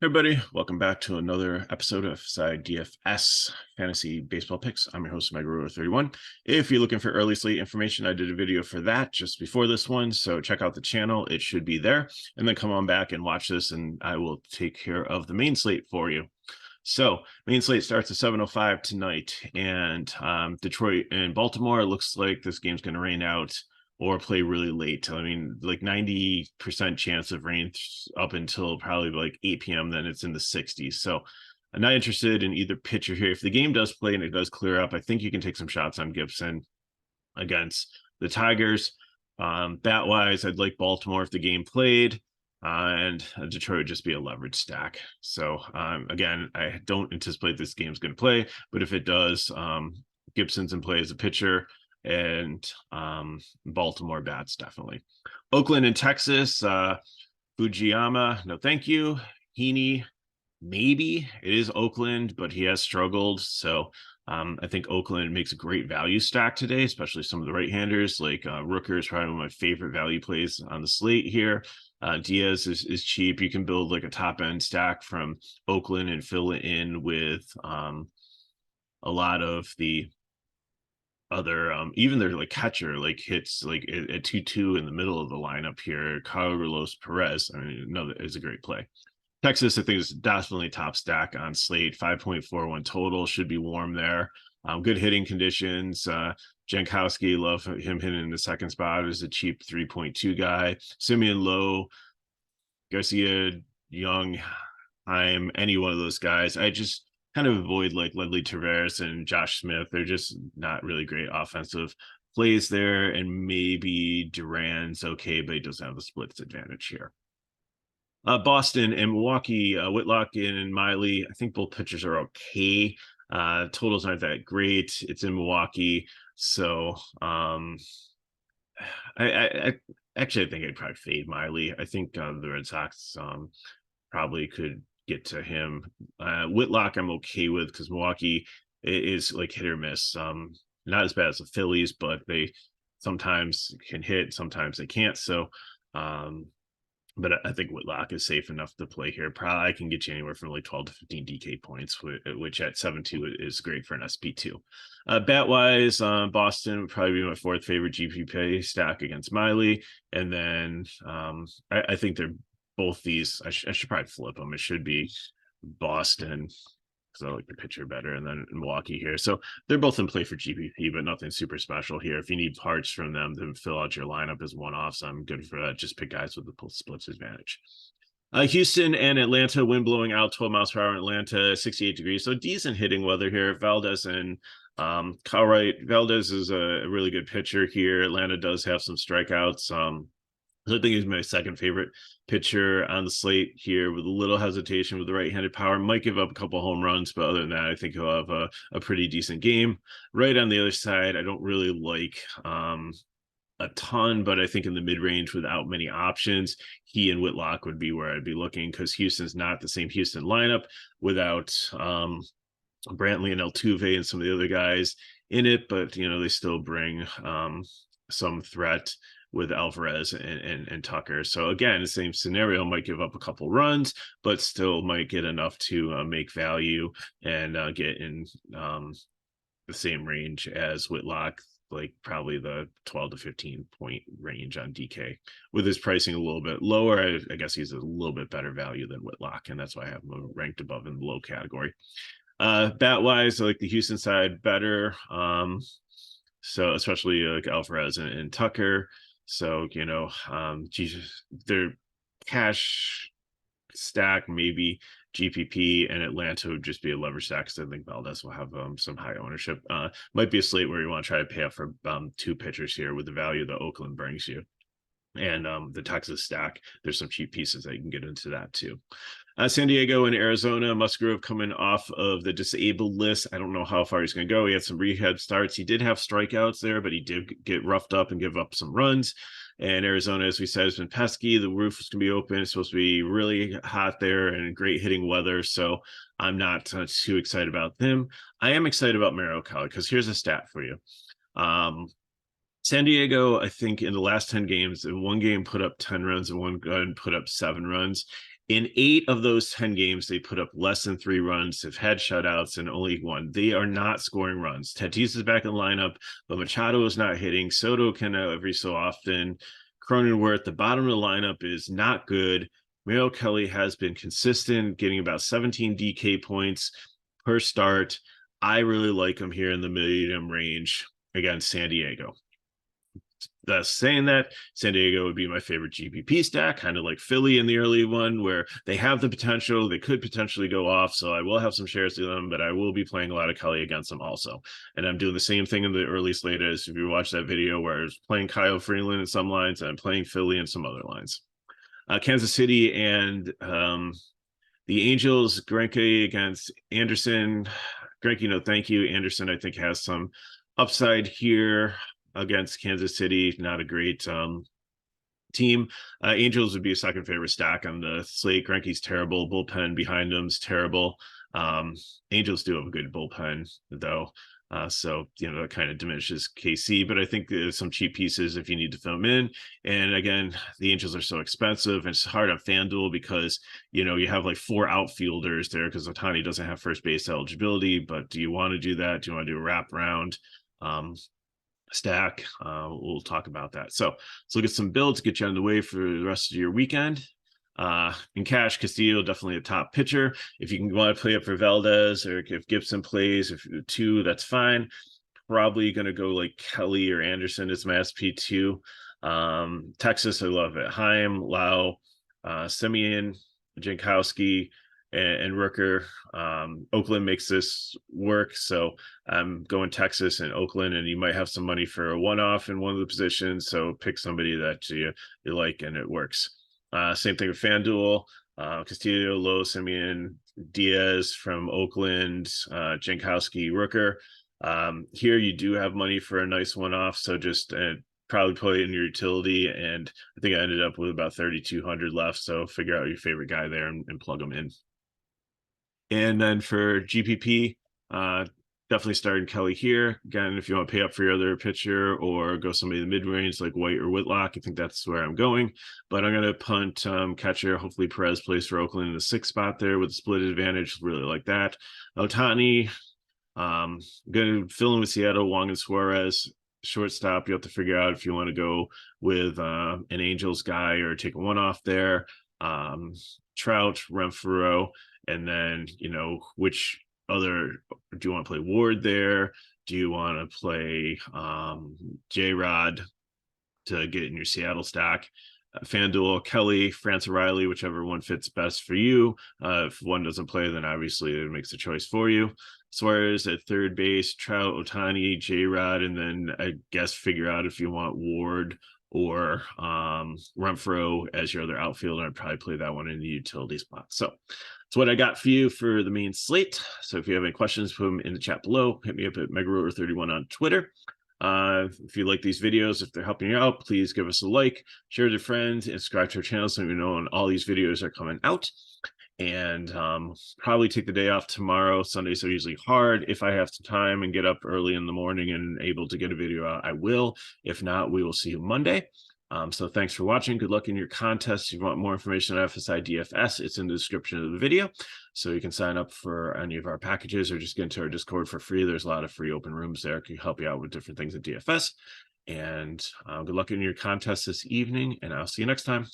Hey everybody, welcome back to another episode of FSi DFS Fantasy Baseball Picks. I'm your host, Megaro31. If you're looking for early slate information, I did a video for that just before this one, so check out the channel. It should be there, and then come on back and watch this, and I will take care of the main slate for you. So main slate starts at 7:05 tonight, and Detroit and Baltimore. It looks like this game's going to rain out or play really late. I mean, like 90% chance of rain up until probably like 8 p.m. Then it's in the 60s. So I'm not interested in either pitcher here. If the game does play and it does clear up, I think you can take some shots on Gibson against the Tigers. Bat wise, I'd like Baltimore if the game played. And Detroit would just be a leverage stack. So again, I don't anticipate this game's going to play, but if it does, Gibson's in play as a pitcher, and Baltimore bats definitely. Oakland and Texas, Fujiyama, no thank you. Heaney, maybe. It is Oakland, but he has struggled. So I think Oakland makes a great value stack today, especially some of the right-handers. Like Rooker is probably one of my favorite value plays on the slate here. Diaz is cheap. You can build like a top-end stack from Oakland and fill it in with a lot of the other even their like catcher like hits like at 2-2 in the middle of the lineup here. Carlos Perez, I mean, no, that is a great play. Texas, I think, is definitely top stack on slate. 5.41 total, should be warm there. Good hitting conditions. Jankowski, love him hitting in the second spot as a cheap 3.2 guy. Simeon Lowe, Garcia, Young, I'm any one of those guys. I just kind of avoid like Ledley Tavares and Josh Smith. They're just not really great offensive plays there. And maybe Duran's okay, but he doesn't have the splits advantage here. Boston and Milwaukee, Whitlock and Miley. I think both pitchers are okay. Totals aren't that great. It's in Milwaukee, so I actually I think I'd probably fade Miley. I think the Red Sox probably could get to him. Whitlock I'm okay with because Milwaukee is like hit or miss. Not as bad as the Phillies, but they sometimes can hit, sometimes they can't. So but I think Whitlock is safe enough to play here. Probably I can get you anywhere from like 12 to 15 DK points, which at 7-2 is great for an SP2. Bat wise, Boston would probably be my fourth favorite GPP stack against Miley. And then I think they're both these. I should probably flip them. It should be Boston because I like the pitcher better, and then Milwaukee here. So they're both in play for GPP, but nothing super special here. If you need parts from them to fill out your lineup as one-offs, I'm good for that. Just pick guys with the splits advantage. Houston and Atlanta, wind blowing out 12 miles per hour in Atlanta, 68 degrees. So decent hitting weather here. Valdez and Kyle Wright. Valdez is a really good pitcher here. Atlanta does have some strikeouts. So I think he's my second favorite pitcher on the slate here with a little hesitation with the right-handed power. Might give up a couple home runs, but other than that, I think he'll have a pretty decent game. Right on the other side, I don't really like a ton, but I think in the mid-range without many options, he and Whitlock would be where I'd be looking because Houston's not the same Houston lineup without Brantley and Altuve and some of the other guys in it, but you know, they still bring some threat with Alvarez and Tucker. So again, the same scenario, might give up a couple runs, but still might get enough to make value and get in the same range as Whitlock, like probably the 12 to 15 point range on DK. With his pricing a little bit lower, I guess he's a little bit better value than Whitlock, and that's why I have him ranked above in the low category. Bat wise, I like the Houston side better. So especially like Alvarez and Tucker. So, you know, their cash stack, maybe GPP and Atlanta would just be a leverage stack because I think Valdez will have some high ownership. Might be a slate where you want to try to pay up for two pitchers here with the value that Oakland brings you. And the Texas stack, there's some cheap pieces that you can get into that too. San Diego and Arizona, Musgrove coming off of the disabled list. I don't know how far he's going to go. He had some rehab starts. He did have strikeouts there, but he did get roughed up and give up some runs. And Arizona, as we said, has been pesky. The roof is going to be open. It's supposed to be really hot there and great hitting weather. So I'm not too excited about them. I am excited about Merrill Kelly because here's a stat for you. San Diego, I think in the last 10 games, in one game put up 10 runs and one gun put up 7 runs. In 8 of those 10 games, they put up less than 3 runs, have had shutouts, and only one. They are not scoring runs. Tatis is back in the lineup, but Machado is not hitting. Soto can every so often. Cronenworth, the bottom of the lineup is not good. Merrill Kelly has been consistent, getting about 17 DK points per start. I really like him here in the medium range against San Diego. Saying that, San Diego would be my favorite GPP stack, kind of like Philly in the early one, where they have the potential, they could potentially go off. So I will have some shares to them, but I will be playing a lot of Kelly against them also. And I'm doing the same thing in the early slate as if you watch that video where I was playing Kyle Freeland in some lines and I'm playing Philly in some other lines. Kansas City and the Angels, Greinke against Anderson. Greinke, no thank you. Anderson, I think, has some upside here against Kansas City. Not a great team. Angels would be a second favorite stack on the slate. Greinke's terrible. Bullpen behind him's terrible. Angels do have a good bullpen, though. So, that kind of diminishes KC, but I think there's some cheap pieces if you need to fill them in. And again, the Angels are so expensive. And it's hard on FanDuel because, you have like 4 outfielders there because Ohtani doesn't have first base eligibility. But do you want to do that? Do you want to do a wraparound stack? We'll talk about that. So let's look at some builds, get you on the way for the rest of your weekend. In cash, Castillo definitely a top pitcher. If you can want to play up for Valdez, or if Gibson plays, if 2, that's fine. Probably going to go like Kelly or Anderson as my SP2. Texas, I love it. Heim, Lau, Semien, Jankowski, and Rooker. Oakland makes this work, so I'm going Texas and Oakland, and you might have some money for a one-off in one of the positions, so pick somebody that you like and it works. Same thing with FanDuel. Castillo, Lowe, Semien, Diaz from Oakland, Jankowski, Rooker. Here you do have money for a nice one-off, so just probably play it in your utility, and I think I ended up with about 3,200 left, so figure out your favorite guy there and plug them in. And then for GPP, definitely starting Kelly here. Again, if you want to pay up for your other pitcher or go somebody in the mid-range like White or Whitlock, I think that's where I'm going. But I'm going to punt catcher. Hopefully Perez plays for Oakland in the 6th spot there with a split advantage. Really like that. Ohtani, going to fill in with Seattle, Wong and Suarez. Shortstop, you have to figure out if you want to go with an Angels guy or take a one-off there. Trout, Renfroe, and then, which other do you want to play? Ward there? Do you want to play J-Rod to get in your Seattle stack? FanDuel, Kelly, France O'Reilly, whichever one fits best for you. If one doesn't play, then obviously it makes a choice for you. Suarez at third base, Trout, Ohtani, J-Rod, and then I guess figure out if you want Ward or Renfroe as your other outfielder. I'd probably play that one in the utility spot. So that's what I got for you for the main slate. So if you have any questions, put them in the chat below. Hit me up at MegaRotor31 on Twitter. If you like these videos, if they're helping you out, please give us a like, share with your friends, and subscribe to our channel so you know when all these videos are coming out. And probably take the day off tomorrow. Sundays are usually hard. If I have some time and get up early in the morning and able to get a video out, I will. If not, we will see you Monday. So thanks for watching. Good luck in your contest. If you want more information on FSi DFS, it's in the description of the video. So you can sign up for any of our packages or just get into our Discord for free. There's a lot of free open rooms there. Can help you out with different things at DFS. And good luck in your contest this evening, and I'll see you next time.